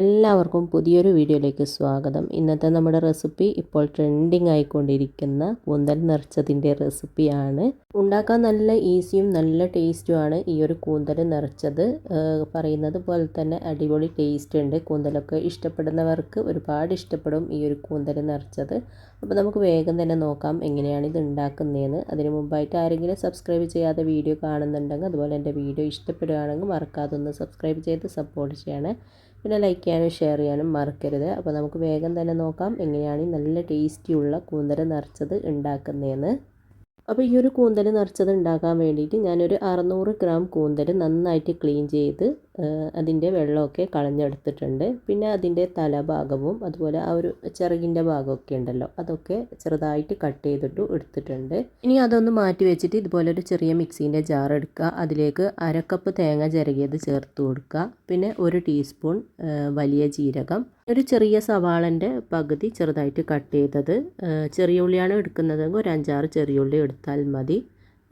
എല്ലാവർക്കും പുതിയൊരു വീഡിയോയിലേക്ക് സ്വാഗതം. ഇന്നത്തെ നമ്മുടെ റെസിപ്പി ഇപ്പോൾ ട്രെൻഡിങ് ആയിക്കൊണ്ടിരിക്കുന്ന കൂന്തൽ നിറച്ചതിൻ്റെ റെസിപ്പിയാണ്. ഉണ്ടാക്കാൻ നല്ല ഈസിയും നല്ല ടേസ്റ്റുമാണ് ഈ ഒരു കൂന്തൽ നിറച്ചത്. പറയുന്നത് പോലെ തന്നെ അടിപൊളി ടേസ്റ്റ് ഉണ്ട്. കൂന്തലൊക്കെ ഇഷ്ടപ്പെടുന്നവർക്ക് ഒരുപാട് ഇഷ്ടപ്പെടും ഈ ഒരു കൂന്തൽ നിറച്ചത്. അപ്പോൾ നമുക്ക് വേഗം തന്നെ നോക്കാം എങ്ങനെയാണ് ഇത് ഉണ്ടാക്കുന്നതെന്ന്. അതിന് മുമ്പായിട്ട് ആരെങ്കിലും സബ്സ്ക്രൈബ് ചെയ്യാതെ വീഡിയോ കാണുന്നുണ്ടെങ്കിൽ അതുപോലെ എൻ്റെ വീഡിയോ ഇഷ്ടപ്പെടുകയാണെങ്കിൽ മറക്കാതെ ഒന്ന് സബ്സ്ക്രൈബ് ചെയ്ത് സപ്പോർട്ട് ചെയ്യണേ. പിന്നെ ലൈക്ക് ചെയ്യാനും ഷെയർ ചെയ്യാനും മറക്കരുത്. അപ്പോൾ നമുക്ക് വേഗം തന്നെ നോക്കാം എങ്ങനെയാണ് നല്ല ടേസ്റ്റിയുള്ള കൂന്തൽ നിറച്ചത് ഉണ്ടാക്കുന്നതെന്ന്. അപ്പോൾ ഈ ഒരു കൂന്തൽ നിറച്ചത് ഉണ്ടാക്കാൻ വേണ്ടിയിട്ട് ഞാനൊരു 600 ഗ്രാം കൂന്തൽ നന്നായിട്ട് ക്ലീൻ ചെയ്ത് അതിൻ്റെ വെള്ളമൊക്കെ കളഞ്ഞെടുത്തിട്ടുണ്ട്. പിന്നെ അതിൻ്റെ തലഭാഗവും അതുപോലെ ആ ഒരു ചിറകിൻ്റെ ഭാഗമൊക്കെ ഉണ്ടല്ലോ, അതൊക്കെ ചെറുതായിട്ട് കട്ട് ചെയ്തിട്ട് എടുത്തിട്ടുണ്ട്. ഇനി അതൊന്ന് മാറ്റി വെച്ചിട്ട് ഇതുപോലെ ഒരു ചെറിയ മിക്സീൻ്റെ ജാർ എടുക്കുക. അതിലേക്ക് 1/2 കപ്പ് തേങ്ങ ചിരകിയത് ചേർത്ത് കൊടുക്കുക. പിന്നെ 1 ടീസ്പൂൺ വലിയ ജീരകം, ഒരു ചെറിയ സവാളൻ്റെ പകുതി ചെറുതായിട്ട് കട്ട് ചെയ്തത്, ചെറിയ ഉള്ളിയാണ് എടുക്കുന്നതെങ്കിൽ ഒരു 5-6 ചെറിയ ഉള്ളി എടുത്താൽ മതി.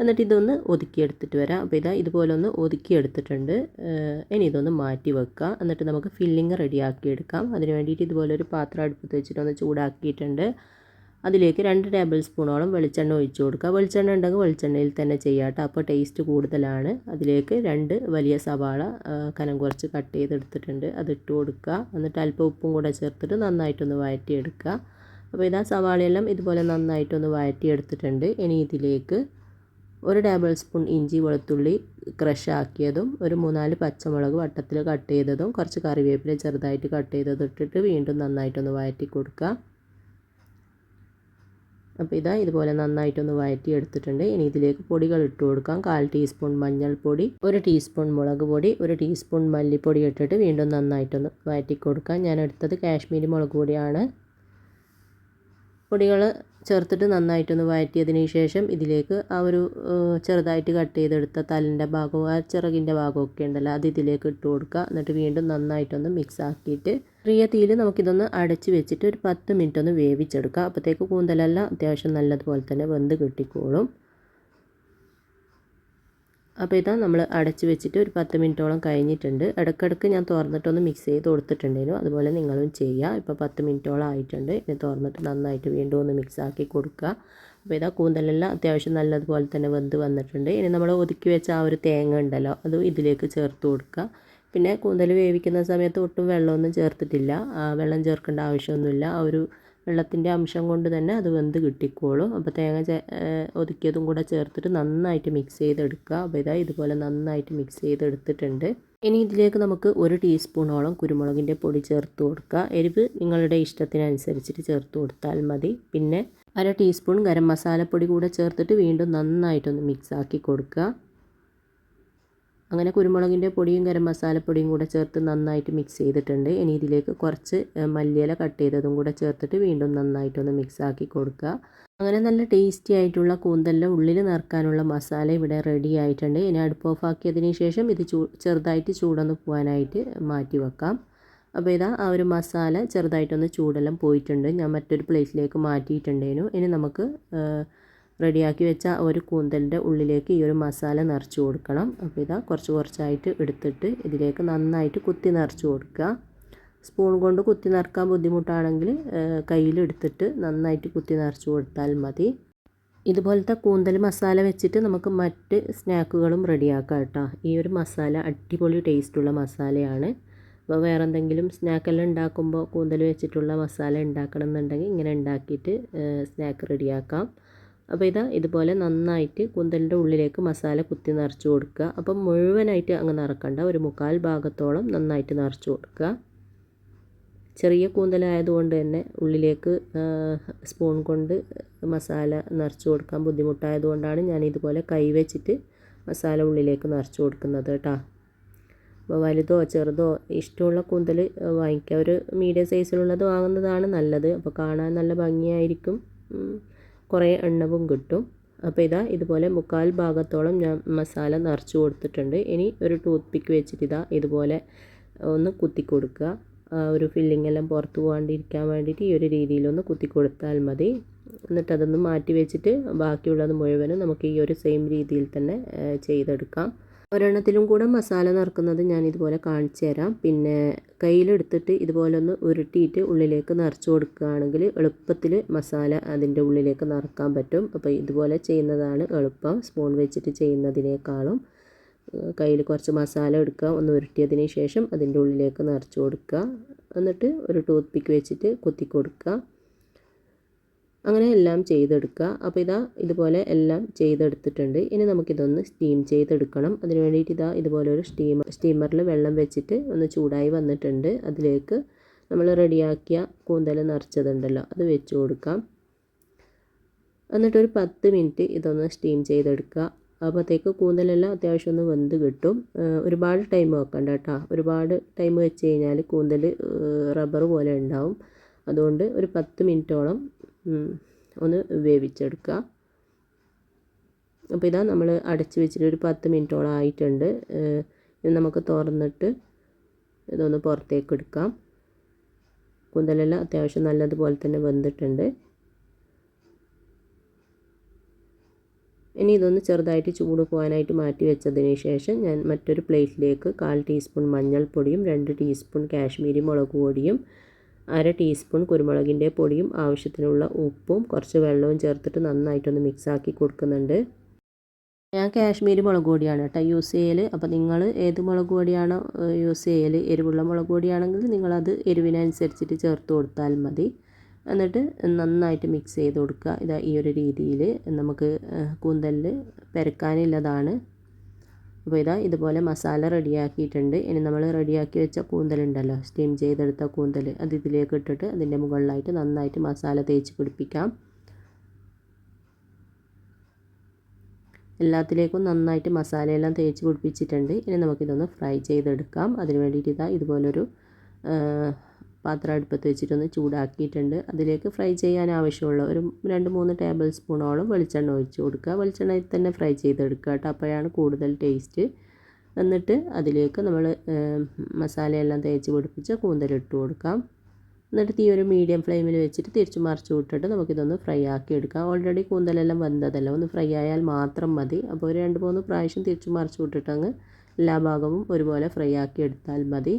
എന്നിട്ട് ഇതൊന്ന് ഒതുക്കിയെടുത്തിട്ട് വരാം. അപ്പോൾ ഇതുപോലെ ഒന്ന് ഒതുക്കിയെടുത്തിട്ടുണ്ട്. ഇനി ഇതൊന്ന് മാറ്റി വെക്കുക. എന്നിട്ട് നമുക്ക് ഫില്ലിങ് റെഡിയാക്കി എടുക്കാം. അതിന് വേണ്ടിയിട്ട് ഇതുപോലെ ഒരു പാത്രം അടുപ്പത്ത് വെച്ചിട്ടൊന്ന് ചൂടാക്കിയിട്ടുണ്ട്. അതിലേക്ക് 2 ടേബിൾ സ്പൂണോളം വെളിച്ചെണ്ണ ഒഴിച്ചു കൊടുക്കുക. വെളിച്ചെണ്ണ ഉണ്ടെങ്കിൽ വെളിച്ചെണ്ണയിൽ തന്നെ ചെയ്യാട്ടോ, അപ്പോൾ ടേസ്റ്റ് കൂടുതലാണ്. അതിലേക്ക് 2 വലിയ സവാള കനം കുറച്ച് കട്ട് ചെയ്തെടുത്തിട്ടുണ്ട്, അതിട്ട് കൊടുക്കുക. എന്നിട്ട് അല്പം ഉപ്പും കൂടെ ചേർത്തിട്ട് നന്നായിട്ടൊന്ന് വഴറ്റിയെടുക്കുക. അപ്പോൾ സവാളയെല്ലാം ഇതുപോലെ നന്നായിട്ടൊന്ന് വഴറ്റിയെടുത്തിട്ടുണ്ട്. ഇനി ഇതിലേക്ക് 1 ടേബിൾ സ്പൂൺ ഇഞ്ചി വെളുത്തുള്ളി ക്രഷ് ആക്കിയതും, ഒരു 3-4 പച്ചമുളക് വട്ടത്തിൽ കട്ട് ചെയ്തതും, കുറച്ച് കറിവേപ്പില ചെറുതായിട്ട് കട്ട് ചെയ്തതും ഇട്ടിട്ട് വീണ്ടും നന്നായിട്ടൊന്ന് വഴറ്റി കൊടുക്കുക. അപ്പോൾ ഇതുപോലെ നന്നായിട്ടൊന്ന് വഴറ്റി എടുത്തിട്ടുണ്ട്. ഇനി ഇതിലേക്ക് പൊടികൾ ഇട്ട് കൊടുക്കാം. 1/4 ടീസ്പൂൺ മഞ്ഞൾപ്പൊടി, 1 ടീസ്പൂൺ മുളക് പൊടി, 1 ടീസ്പൂൺ മല്ലിപ്പൊടി ഇട്ടിട്ട് വീണ്ടും നന്നായിട്ടൊന്ന് വഴറ്റി കൊടുക്കാം. ഞാൻ എടുത്തത് കാശ്മീരി മുളക് പൊടിയാണ്. പൊടികൾ ചേർത്തിട്ട് നന്നായിട്ടൊന്ന് വഴറ്റിയതിന് ശേഷം ഇതിലേക്ക് ആ ഒരു ചെറുതായിട്ട് കട്ട് ചെയ്തെടുത്ത തലിൻ്റെ ഭാഗവും ആ ചിറകിൻ്റെ ഭാഗമൊക്കെ ഉണ്ടല്ലോ, അത് ഇതിലേക്ക് ഇട്ട് കൊടുക്കുക. എന്നിട്ട് വീണ്ടും നന്നായിട്ടൊന്ന് മിക്സ് ആക്കിയിട്ട് ചെറിയ തീയിൽ നമുക്കിതൊന്ന് അടച്ച് വെച്ചിട്ട് ഒരു 10 മിനിറ്റ് ഒന്ന് വേവിച്ചെടുക്കുക. അപ്പോഴത്തേക്ക് കൂന്തലെല്ലാം അത്യാവശ്യം നല്ലതുപോലെ തന്നെ വെന്ത് കിട്ടിക്കോളും. അപ്പോൾ നമ്മൾ അടച്ച് വെച്ചിട്ട് ഒരു 10 മിനിറ്റോളം കഴിഞ്ഞിട്ടുണ്ട്. ഇടയ്ക്കിടയ്ക്ക് ഞാൻ തുറന്നിട്ടൊന്ന് മിക്സ് ചെയ്ത് കൊടുത്തിട്ടുണ്ടായിരുന്നു. അതുപോലെ നിങ്ങളും ചെയ്യുക. ഇപ്പോൾ 10 മിനിറ്റോളം ആയിട്ടുണ്ട്. ഇനി തുറന്നിട്ട് നന്നായിട്ട് വീണ്ടും ഒന്ന് മിക്സ് ആക്കി കൊടുക്കുക. അപ്പോൾ കൂന്തലെല്ലാം അത്യാവശ്യം നല്ലതുപോലെ തന്നെ വെന്ത് വന്നിട്ടുണ്ട്. ഇനി നമ്മൾ ഒതുക്കി വെച്ച ആ ഒരു തേങ്ങ ഉണ്ടല്ലോ, അത് ഇതിലേക്ക് ചേർത്ത് കൊടുക്കുക. പിന്നെ കൂന്തൽ വേവിക്കുന്ന സമയത്ത് ഒട്ടും വെള്ളമൊന്നും ചേർത്തിട്ടില്ല. വെള്ളം ചേർക്കേണ്ട ആവശ്യമൊന്നുമില്ല. ആ ഒരു വെള്ളത്തിൻ്റെ അംശം കൊണ്ട് തന്നെ അത് വെന്ത് കിട്ടിക്കോളും. അപ്പോൾ തേങ്ങ ഒതുക്കിയതും കൂടെ ചേർത്തിട്ട് നന്നായിട്ട് മിക്സ് ചെയ്തെടുക്കുക. അപ്പോൾ ഇതുപോലെ നന്നായിട്ട് മിക്സ് ചെയ്തെടുത്തിട്ടുണ്ട്. ഇനി ഇതിലേക്ക് നമുക്ക് 1 ടീസ്പൂണോളം കുരുമുളകിൻ്റെ പൊടി ചേർത്ത് കൊടുക്കുക. എരിവ് നിങ്ങളുടെ ഇഷ്ടത്തിനനുസരിച്ചിട്ട് ചേർത്ത് കൊടുത്താൽ മതി. പിന്നെ 1/2 ടീസ്പൂൺ ഗരം മസാലപ്പൊടി കൂടെ ചേർത്തിട്ട് വീണ്ടും നന്നായിട്ടൊന്ന് മിക്സ് ആക്കി കൊടുക്കുക. അങ്ങനെ കുരുമുളകിൻ്റെ പൊടിയും ഗരം മസാലപ്പൊടിയും കൂടെ ചേർത്ത് നന്നായിട്ട് മിക്സ് ചെയ്തിട്ടുണ്ട്. ഇനി ഇതിലേക്ക് കുറച്ച് മല്ലിയില കട്ട് ചെയ്തതും കൂടെ ചേർത്തിട്ട് വീണ്ടും നന്നായിട്ടൊന്ന് മിക്സ് ആക്കി കൊടുക്കുക. അങ്ങനെ നല്ല ടേസ്റ്റി ആയിട്ടുള്ള കൂന്തലിൻ്റെ ഉള്ളിൽ നിറക്കാനുള്ള മസാല ഇവിടെ റെഡി ആയിട്ടുണ്ട്. ഇനി അടുപ്പ് ഓഫാക്കിയതിന് ശേഷം ഇത് ചെറുതായിട്ട് ചൂടൊന്ന് പോകാനായിട്ട് മാറ്റി വെക്കാം. അപ്പോൾ ആ ഒരു മസാല ചെറുതായിട്ടൊന്ന് ചൂടെല്ലാം പോയിട്ടുണ്ട്. ഞാൻ മറ്റൊരു പ്ലേറ്റിലേക്ക് മാറ്റിയിട്ടുണ്ടേനു. ഇനി നമുക്ക് റെഡിയാക്കി വെച്ച ഒരു കൂന്തലിൻ്റെ ഉള്ളിലേക്ക് ഈ ഒരു മസാല നിറച്ച് കൊടുക്കണം. അപ്പോൾ കുറച്ച് കുറച്ചായിട്ട് എടുത്തിട്ട് ഇതിലേക്ക് നന്നായിട്ട് കുത്തി നിറച്ച് കൊടുക്കുക. സ്പൂൺ കൊണ്ട് കുത്തി നിറക്കാൻ ബുദ്ധിമുട്ടാണെങ്കിൽ കയ്യിലെടുത്തിട്ട് നന്നായിട്ട് കുത്തി നിറച്ച് കൊടുത്താൽ മതി. ഇതുപോലത്തെ കൂന്തൽ മസാല വെച്ചിട്ട് നമുക്ക് മറ്റ് സ്നാക്കുകളും റെഡിയാക്കാം കേട്ടോ. ഈ ഒരു മസാല അടിപൊളി ടേസ്റ്റുള്ള മസാലയാണ്. അപ്പോൾ വേറെ എന്തെങ്കിലും സ്നാക്കെല്ലാം ഉണ്ടാക്കുമ്പോൾ കൂന്തൽ വെച്ചിട്ടുള്ള മസാല ഉണ്ടാക്കണം എന്നുണ്ടെങ്കിൽ ഇങ്ങനെ ഉണ്ടാക്കിയിട്ട് സ്നാക്ക് റെഡിയാക്കാം. അപ്പോൾ ഇതുപോലെ നന്നായിട്ട് കൂന്തലിൻ്റെ ഉള്ളിലേക്ക് മസാല കുത്തി നിറച്ച് കൊടുക്കുക. അപ്പം മുഴുവനായിട്ട് അങ്ങ് നിറക്കണ്ട, ഒരു 1/4 ഭാഗത്തോളം നന്നായിട്ട് നിറച്ച് കൊടുക്കുക. ചെറിയ കൂന്തലായതുകൊണ്ട് തന്നെ ഉള്ളിലേക്ക് സ്പൂൺ കൊണ്ട് മസാല നിറച്ച് കൊടുക്കാൻ ബുദ്ധിമുട്ടായതുകൊണ്ടാണ് ഞാൻ ഇതുപോലെ കൈ വെച്ചിട്ട് മസാല ഉള്ളിലേക്ക് നിറച്ച് കൊടുക്കുന്നത് കേട്ടോ. അപ്പോൾ വലുതോ ചെറുതോ ഇഷ്ടമുള്ള കൂന്തൽ വാങ്ങിക്കുക. ഒരു മീഡിയം സൈസിലുള്ളത് വാങ്ങുന്നതാണ് നല്ലത്. അപ്പോൾ കാണാൻ നല്ല ഭംഗിയായിരിക്കും, കുറേ എണ്ണവും കിട്ടും. അപ്പോൾ ഇതുപോലെ 1/4 ഭാഗത്തോളം ഞാൻ മസാല നിറച്ച് കൊടുത്തിട്ടുണ്ട്. ഇനി ഒരു ടൂത്ത് പിക്ക് വെച്ചിട്ട് ഇതുപോലെ ഒന്ന് കുത്തി കൊടുക്കുക. ഒരു ഫില്ലിംഗ് എല്ലാം പുറത്ത് പോകാണ്ടിരിക്കാൻ വേണ്ടിയിട്ട് ഈ ഒരു രീതിയിലൊന്ന് കുത്തി കൊടുത്താൽ മതി. എന്നിട്ട് അതൊന്ന് മാറ്റി വെച്ചിട്ട് ബാക്കിയുള്ളത് മുഴുവനും നമുക്ക് ഈ ഒരു സെയിം രീതിയിൽ തന്നെ ചെയ്തെടുക്കാം. ഒരെണ്ണത്തിലും കൂടെ മസാല നിറക്കുന്നത് ഞാൻ ഇതുപോലെ കാണിച്ചു തരാം. പിന്നെ കയ്യിലെടുത്തിട്ട് ഇതുപോലെ ഒന്ന് ഉരുട്ടിയിട്ട് ഉള്ളിലേക്ക് നിറച്ച് കൊടുക്കുകയാണെങ്കിൽ എളുപ്പത്തിൽ മസാല അതിൻ്റെ ഉള്ളിലേക്ക് നിറക്കാൻ പറ്റും. അപ്പോൾ ഇതുപോലെ ചെയ്യുന്നതാണ് എളുപ്പം സ്പൂൺ വെച്ചിട്ട് ചെയ്യുന്നതിനേക്കാളും. കയ്യിൽ കുറച്ച് മസാല എടുക്കുക, ഒന്ന് ഉരുട്ടിയതിന് ശേഷം അതിൻ്റെ ഉള്ളിലേക്ക് നിറച്ച് കൊടുക്കുക. എന്നിട്ട് ഒരു ടൂത്ത് പിക്ക് വെച്ചിട്ട് കുത്തി കൊടുക്കുക. അങ്ങനെ എല്ലാം ചെയ്തെടുക്കുക. അപ്പോൾ ഇതുപോലെ എല്ലാം ചെയ്തെടുത്തിട്ടുണ്ട്. ഇനി നമുക്കിതൊന്ന് സ്റ്റീം ചെയ്തെടുക്കണം. അതിന് വേണ്ടിയിട്ട് ഇതുപോലെ ഒരു സ്റ്റീമറിൽ വെള്ളം വെച്ചിട്ട് ഒന്ന് ചൂടായി വന്നിട്ടുണ്ട്. അതിലേക്ക് നമ്മൾ റെഡിയാക്കിയ കൂന്തൽ നിറച്ചതുണ്ടല്ലോ അത് വെച്ച് കൊടുക്കാം. എന്നിട്ടൊരു 10 മിനിറ്റ് ഇതൊന്ന് സ്റ്റീം ചെയ്തെടുക്കുക. അപ്പോഴത്തേക്ക് കൂന്തലെല്ലാം അത്യാവശ്യം ഒന്ന് വെന്ത് കിട്ടും. ഒരുപാട് ടൈം വെക്കണ്ട കേട്ടോ. ഒരുപാട് ടൈം വെച്ച് കഴിഞ്ഞാൽ കൂന്തൽ റബ്ബർ പോലെ ഉണ്ടാവും. അതുകൊണ്ട് ഒരു 10 മിനിറ്റോളം ഒന്ന് വേവിച്ചെടുക്കുക. അപ്പോൾ നമ്മൾ അടച്ച് വെച്ചിട്ട് ഒരു 10 മിനിറ്റോളം ആയിട്ടുണ്ട്. ഇത് നമുക്ക് തുറന്നിട്ട് ഇതൊന്ന് പുറത്തേക്ക് എടുക്കാം. കൂന്തലെല്ലാം അത്യാവശ്യം നല്ലതുപോലെ തന്നെ വെന്തിട്ടുണ്ട്. ഇനി ഇതൊന്ന് ചെറുതായിട്ട് ചൂട് പോകാനായിട്ട് മാറ്റി വെച്ചതിന് ശേഷം ഞാൻ മറ്റൊരു പ്ലേറ്റിലേക്ക് 1/4 ടീസ്പൂൺ മഞ്ഞൾപ്പൊടിയും 2 ടീസ്പൂൺ കാശ്മീരി മുളക് പൊടിയും 1/2 ടീസ്പൂൺ കുരുമുളകിൻ്റെ പൊടിയും ആവശ്യത്തിനുള്ള ഉപ്പും കുറച്ച് വെള്ളവും ചേർത്തിട്ട് നന്നായിട്ടൊന്ന് മിക്സാക്കി കൊടുക്കുന്നുണ്ട്. ഞാൻ കാശ്മീരി മുളക് പൊടിയാണ് കേട്ടോ യൂസ് ചെയ്യൽ. അപ്പോൾ നിങ്ങൾ ഏത് മുളക് പൊടിയാണോ യൂസ് ചെയ്യൽ, എരിവുള്ള മുളക് പൊടിയാണെങ്കിൽ നിങ്ങളത് എരിവിനനുസരിച്ചിട്ട് ചേർത്ത് കൊടുത്താൽ മതി. എന്നിട്ട് നന്നായിട്ട് മിക്സ് ചെയ്ത് കൊടുക്കുക. ഈ ഒരു രീതിയിൽ നമുക്ക് കൂന്തലിൽ പെരക്കാനുള്ളതാണ്. അപ്പോൾ ഇതുപോലെ മസാല റെഡിയാക്കിയിട്ടുണ്ട്. ഇനി നമ്മൾ റെഡിയാക്കി വെച്ച കൂന്തലുണ്ടല്ലോ, സ്റ്റീം ചെയ്തെടുത്ത കൂന്തൽ, അത് ഇതിലേക്ക് ഇട്ടിട്ട് അതിൻ്റെ മുകളിലായിട്ട് നന്നായിട്ട് മസാല തേച്ച് പിടിപ്പിക്കാം. എല്ലാത്തിലേക്കും നന്നായിട്ട് മസാലയെല്ലാം തേച്ച് പിടിപ്പിച്ചിട്ടുണ്ട്. ഇനി നമുക്കിതൊന്ന് ഫ്രൈ ചെയ്തെടുക്കാം. അതിന് വേണ്ടിയിട്ട് ഇതുപോലൊരു പാത്രം അടുപ്പത്ത് വെച്ചിട്ടൊന്ന് ചൂടാക്കിയിട്ടുണ്ട്. അതിലേക്ക് ഫ്രൈ ചെയ്യാൻ ആവശ്യമുള്ള ഒരു 2-3 ടേബിൾ സ്പൂണോളം വെളിച്ചെണ്ണ ഒഴിച്ച് കൊടുക്കുക. വെളിച്ചെണ്ണയിൽ തന്നെ ഫ്രൈ ചെയ്തെടുക്കുക കേട്ടോ, അപ്പോഴാണ് കൂടുതൽ ടേസ്റ്റ്. എന്നിട്ട് അതിലേക്ക് നമ്മൾ മസാലയെല്ലാം തേച്ച് പിടിപ്പിച്ച കൂന്തലിട്ട് കൊടുക്കാം. എന്നിട്ട് തീ ഒരു മീഡിയം ഫ്ലെയിമിൽ വെച്ചിട്ട് തിരിച്ച് മറിച്ച് വിട്ടിട്ട് നമുക്കിതൊന്ന് ഫ്രൈ ആക്കി എടുക്കാം. ഓൾറെഡി കൂന്തലെല്ലാം വെന്തതല്ല, ഒന്ന് ഫ്രൈ ആയാൽ മാത്രം മതി. അപ്പോൾ ഒരു 2-3 പ്രാവശ്യം തിരിച്ച് മറിച്ച് വിട്ടിട്ട് അങ്ങ് എല്ലാ ഭാഗവും ഒരുപോലെ ഫ്രൈ ആക്കി എടുത്താൽ മതി.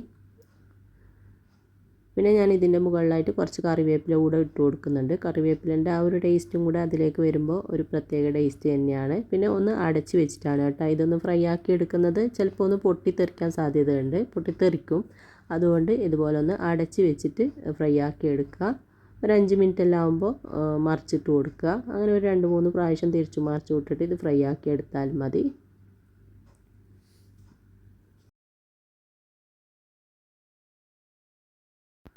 പിന്നെ ഞാൻ ഇതിൻ്റെ മുകളിലായിട്ട് കുറച്ച് കറിവേപ്പില കൂടെ ഇട്ട് കൊടുക്കുന്നുണ്ട്. കറിവേപ്പിലേൻ്റെ ആ ഒരു ടേസ്റ്റും കൂടെ അതിലേക്ക് വരുമ്പോൾ ഒരു പ്രത്യേക ടേസ്റ്റ് തന്നെയാണ്. പിന്നെ ഒന്ന് അടച്ച് വെച്ചിട്ടാണ് കേട്ടോ ഇതൊന്ന് ഫ്രൈ ആക്കി എടുക്കുന്നത്. ചിലപ്പോൾ ഒന്ന് പൊട്ടിത്തെറിക്കാൻ സാധ്യതയുണ്ട്, പൊട്ടിത്തെറിക്കും. അതുകൊണ്ട് ഇതുപോലെ ഒന്ന് അടച്ച് വെച്ചിട്ട് ഫ്രൈ ആക്കി എടുക്കുക. ഒരു 5 മിനിറ്റ് എല്ലാം ആകുമ്പോൾ മറിച്ചിട്ട് കൊടുക്കുക. അങ്ങനെ ഒരു 2-3 പ്രാവശ്യം തിരിച്ചു മറിച്ച് വിട്ടിട്ട് ഇത് ഫ്രൈ ആക്കി എടുത്താൽ മതി.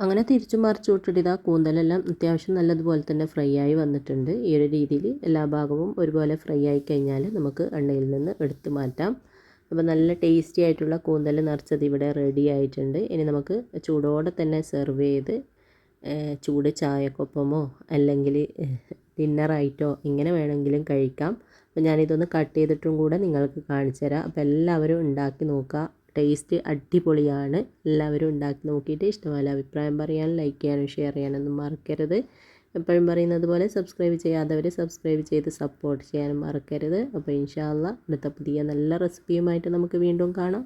അങ്ങനെ തിരിച്ചു മറിച്ച് വിട്ടിട്ട് കൂന്തലെല്ലാം അത്യാവശ്യം നല്ലതുപോലെ തന്നെ ഫ്രൈ ആയി വന്നിട്ടുണ്ട്. ഈ ഒരു രീതിയിൽ എല്ലാ ഭാഗവും ഒരുപോലെ ഫ്രൈ ആയി കഴിഞ്ഞാൽ നമുക്ക് എണ്ണയിൽ നിന്ന് എടുത്ത് മാറ്റാം. അപ്പോൾ നല്ല ടേസ്റ്റി ആയിട്ടുള്ള കൂന്തൽ നിറച്ചത് ഇവിടെ റെഡി ആയിട്ടുണ്ട്. ഇനി നമുക്ക് ചൂടോടെ തന്നെ സെർവ് ചെയ്ത് ചൂട് ചായക്കൊപ്പമോ അല്ലെങ്കിൽ ഡിന്നറായിട്ടോ ഇങ്ങനെ വേണമെങ്കിലും കഴിക്കാം. അപ്പോൾ ഞാനിതൊന്ന് കട്ട് ചെയ്തിട്ടും കൂടെ നിങ്ങൾക്ക് കാണിച്ചു തരാം. അപ്പോൾ എല്ലാവരും ഉണ്ടാക്കി നോക്കുക. ടേസ്റ്റ് അടിപൊളിയാണ്. എല്ലാവരും ഉണ്ടാക്കി നോക്കിയിട്ട് ഇഷ്ടമായ അഭിപ്രായം പറയാനും ലൈക്ക് ചെയ്യാനും ഷെയർ ചെയ്യാനൊന്നും മറക്കരുത്. എപ്പോഴും പറയുന്നത് പോലെ സബ്സ്ക്രൈബ് ചെയ്യാത്തവർ സബ്സ്ക്രൈബ് ചെയ്ത് സപ്പോർട്ട് ചെയ്യാനും മറക്കരുത്. അപ്പോൾ ഇൻഷാ അല്ലാഹ് അടുത്ത പുതിയ നല്ല റെസിപ്പിയുമായിട്ട് നമുക്ക് വീണ്ടും കാണാം.